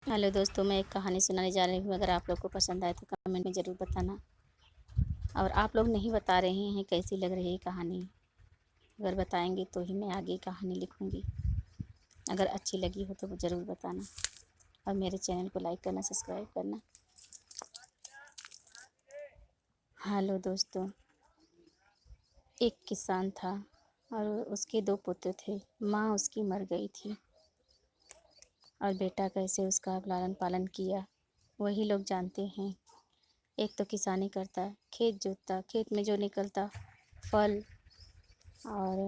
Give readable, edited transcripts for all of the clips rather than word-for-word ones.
Hello दोस्तों, मैं एक कहानी सुनाने जा रही हूँ। अगर आप लोग को पसंद आए तो कमेंट में ज़रूर बताना। और आप लोग नहीं बता रहे हैं कैसी लग रही है कहानी। अगर बताएंगे तो ही मैं आगे कहानी लिखूँगी। अगर अच्छी लगी हो तो ज़रूर बताना और मेरे चैनल को लाइक करना, सब्सक्राइब करना। हेलो दोस्तों, एक किसान था और उसके 2 पुत्र थे। माँ उसकी मर गई थी और बेटा कैसे उसका लालन पालन किया वही लोग जानते हैं। एक तो किसानी करता, खेत जोतता, खेत में जो निकलता फल और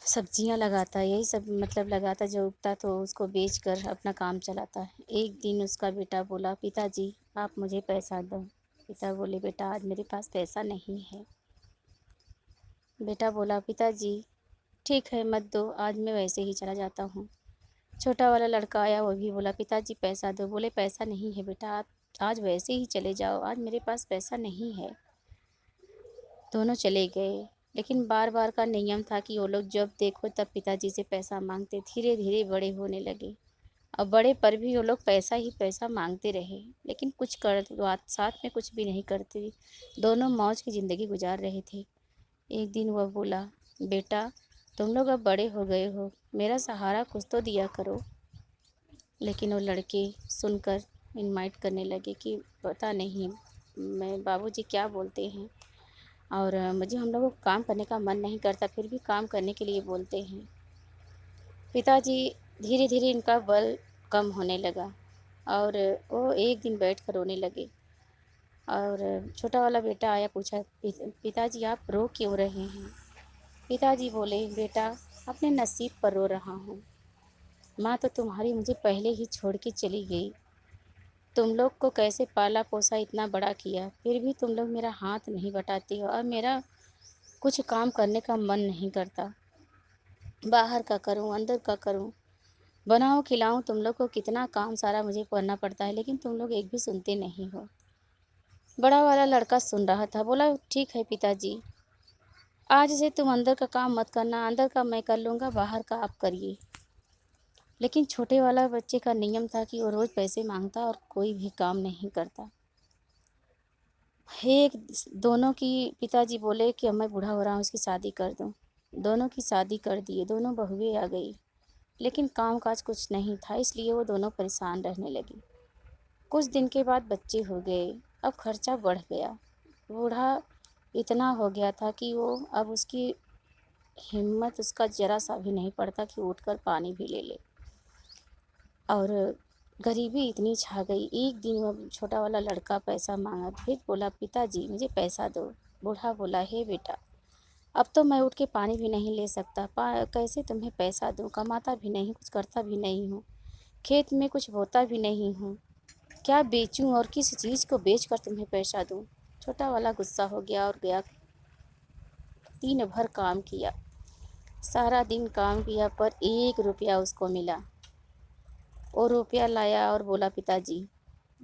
सब्जियां लगाता, यही सब मतलब लगाता, जो उगता तो उसको बेचकर अपना काम चलाता है। एक दिन उसका बेटा बोला, पिताजी आप मुझे पैसा दो। पिता बोले, बेटा आज मेरे पास पैसा नहीं है। बेटा बोला, पिताजी ठीक है मत दो, आज मैं वैसे ही चला जाता हूँ। छोटा वाला लड़का आया, वो भी बोला, पिताजी पैसा दो। बोले, पैसा नहीं है बेटा, आप आज वैसे ही चले जाओ, आज मेरे पास पैसा नहीं है। दोनों चले गए, लेकिन बार बार का नियम था कि वो लोग जब देखो तब पिताजी से पैसा मांगते। धीरे धीरे बड़े होने लगे और बड़े पर भी वो लोग पैसा ही पैसा मांगते रहे, लेकिन कुछ कर साथ में कुछ भी नहीं करते। दोनों मौज की ज़िंदगी गुजार रहे थे। एक दिन वह बोला, बेटा तुम लोग अब बड़े हो गए हो, मेरा सहारा कुछ तो दिया करो। लेकिन वो लड़के सुनकर इनवाइट करने लगे कि पता नहीं मैं बाबूजी क्या बोलते हैं, और मुझे हम लोगों को काम करने का मन नहीं करता, फिर भी काम करने के लिए बोलते हैं। पिताजी धीरे धीरे इनका बल कम होने लगा और वो एक दिन बैठ कर रोने लगे। और छोटा वाला बेटा आया, पूछा, पिताजी आप रो क्यों रहे हैं?" पिताजी बोले, बेटा अपने नसीब पर रो रहा हूँ। माँ तो तुम्हारी मुझे पहले ही छोड़ के चली गई। तुम लोग को कैसे पाला पोसा, इतना बड़ा किया, फिर भी तुम लोग मेरा हाथ नहीं बटाते हो और मेरा कुछ काम करने का मन नहीं करता। बाहर का करूं, अंदर का करूं, बनाऊं खिलाऊं, तुम लोग को कितना काम सारा मुझे करना पड़ता है, लेकिन तुम लोग एक भी सुनते नहीं हो। बड़ा वाला लड़का सुन रहा था, बोला, ठीक है पिताजी, आज से तुम अंदर का काम मत करना, अंदर का मैं कर लूँगा, बाहर का आप करिए। लेकिन छोटे वाला बच्चे का नियम था कि वो रोज़ पैसे मांगता और कोई भी काम नहीं करता। एक दोनों की पिताजी बोले कि अब मैं बूढ़ा हो रहा हूँ, इसकी शादी कर दूँ। दोनों की शादी कर दिए, दोनों बहुएं आ गई, लेकिन काम काज कुछ नहीं था, इसलिए वो दोनों परेशान रहने लगी। कुछ दिन के बाद बच्चे हो गए, अब खर्चा बढ़ गया। बूढ़ा इतना हो गया था कि वो अब उसकी हिम्मत उसका ज़रा सा भी नहीं पड़ता कि उठकर पानी भी ले ले। और गरीबी इतनी छा गई, एक दिन वह छोटा वाला लड़का पैसा मांगा, फिर बोला, पिताजी मुझे पैसा दो। बूढ़ा बोला, हे बेटा, अब तो मैं उठ के पानी भी नहीं ले सकता, कैसे तुम्हें पैसा दूँ, कमाता भी नहीं, कुछ करता भी नहीं हूँ, खेत में कुछ बोता भी नहीं हूँ, क्या बेचूं और किस चीज़ को बेच कर तुम्हें पैसा दूँ। छोटा वाला गुस्सा हो गया और गया। दिन भर काम किया, सारा दिन काम किया, पर 1 रुपया उसको मिला। वो रुपया लाया और बोला, पिताजी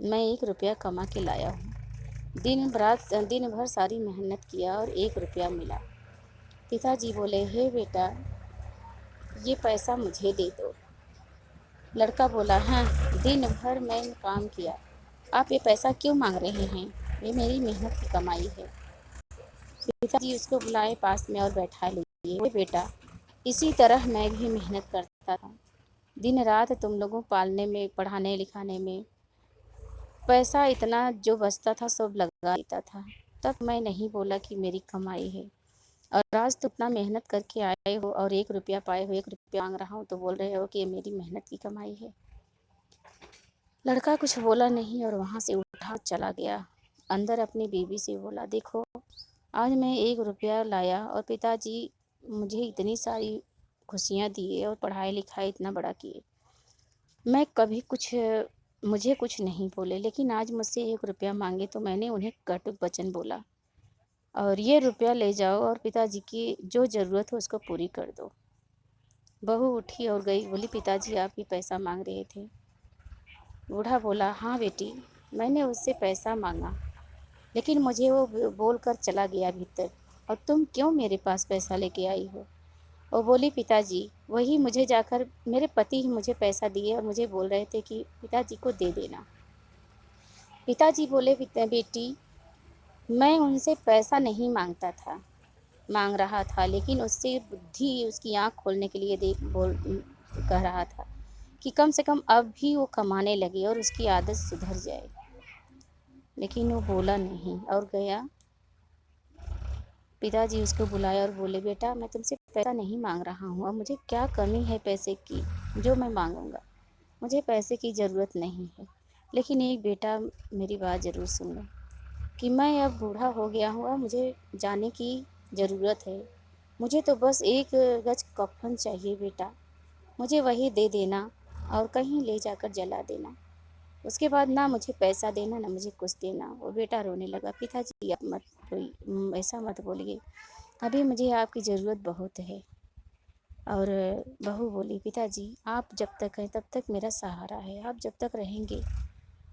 मैं 1 रुपया कमा के लाया हूँ। दिन भर सारी मेहनत किया और 1 रुपया मिला। पिताजी बोले, हे बेटा ये पैसा मुझे दे दो। लड़का बोला, हाँ दिन भर मैंने काम किया, आप ये पैसा क्यों मांग रहे हैं, ये मेरी मेहनत की कमाई है। पिताजी उसको बुलाए पास में और बैठा लिए, हे बेटा इसी तरह मैं भी मेहनत करता था, दिन रात तुम लोगों पालने में, पढ़ाने लिखाने में, पैसा इतना जो बचता था सब लगा देता था। तब मैं नहीं बोला कि मेरी कमाई है, और आज तो इतना मेहनत करके आए हो और 1 रुपया पाए हो, 1 रुपया मांग रहा हूँ तो बोल रहे हो कि ये मेरी मेहनत की कमाई है। लड़का कुछ बोला नहीं और वहाँ से उठा चला गया। अंदर अपनी बीवी से बोला, देखो आज मैं 1 रुपया लाया और पिताजी मुझे इतनी सारी खुशियाँ दिए और पढ़ाई लिखाई इतना बड़ा किए, मैं कभी कुछ मुझे कुछ नहीं बोले, लेकिन आज मुझसे 1 रुपया मांगे तो मैंने उन्हें कटु वचन बोला, और ये रुपया ले जाओ और पिताजी की जो ज़रूरत हो उसको पूरी कर दो। बहू उठी और गई, बोली, पिताजी आप ही पैसा मांग रहे थे। बूढ़ा बोला, हाँ बेटी मैंने उससे पैसा मांगा, लेकिन मुझे वो बोल कर चला गया भीतर, और तुम क्यों मेरे पास पैसा लेके आई हो? वो बोली पिताजी वही मुझे जाकर मेरे पति ही मुझे पैसा दिए और मुझे बोल रहे थे कि पिताजी को दे देना। पिताजी बोले बेटी मैं उनसे पैसा नहीं मांगता था, मांग रहा था, लेकिन उससे बुद्धि उसकी आँख खोलने के लिए कह रहा था कि कम से कम अब भी वो कमाने लगे और उसकी आदत सुधर जाए। लेकिन वो बोला नहीं और गया। पिताजी उसको बुलाया और बोले बेटा मैं तुमसे पैसा नहीं मांग रहा हूँ, अब मुझे क्या कमी है पैसे की जो मैं मांगूंगा, मुझे पैसे की ज़रूरत नहीं है। लेकिन एक बेटा मेरी बात ज़रूर सुन लो कि मैं अब बूढ़ा हो गया हूँ, अब मुझे जाने की ज़रूरत है। मुझे तो बस एक गज कफ़न चाहिए बेटा, मुझे वही दे देना और कहीं ले जाकर जला देना। उसके बाद ना मुझे पैसा देना ना मुझे कुछ देना। वो बेटा रोने लगा, पिताजी आप मत ऐसा मत बोलिए, अभी मुझे आपकी ज़रूरत बहुत है। और बहू बोली पिताजी आप जब तक हैं तब तक मेरा सहारा है, आप जब तक रहेंगे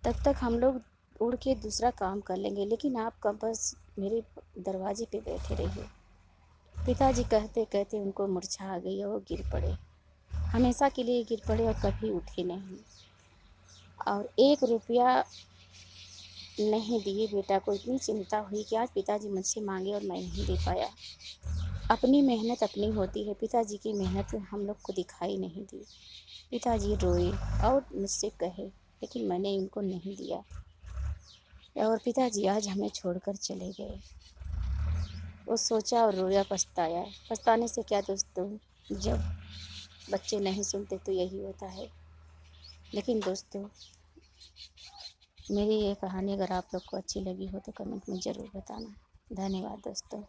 तब तक हम लोग उड़ के दूसरा काम कर लेंगे, लेकिन आप कब बस मेरे दरवाजे पे बैठे रहिए। पिताजी कहते कहते उनको मूर्छा आ गई और वो गिर पड़े, हमेशा के लिए गिर पड़े और कभी उठे नहीं। और 1 रुपया नहीं दिए। बेटा को इतनी चिंता हुई कि आज पिताजी मुझसे मांगे और मैं नहीं दे पाया। अपनी मेहनत अपनी होती है, पिताजी की मेहनत हम लोग को दिखाई नहीं दी। पिताजी रोए और मुझसे कहे, लेकिन मैंने इनको नहीं दिया और पिताजी आज हमें छोड़कर चले गए। वो सोचा और रोया, पछताया। पछताने से क्या दोस्तों, जब बच्चे नहीं सुनते तो यही होता है। लेकिन दोस्तों मेरी ये कहानी अगर आप लोग को अच्छी लगी हो तो कमेंट में ज़रूर बताना। धन्यवाद दोस्तों।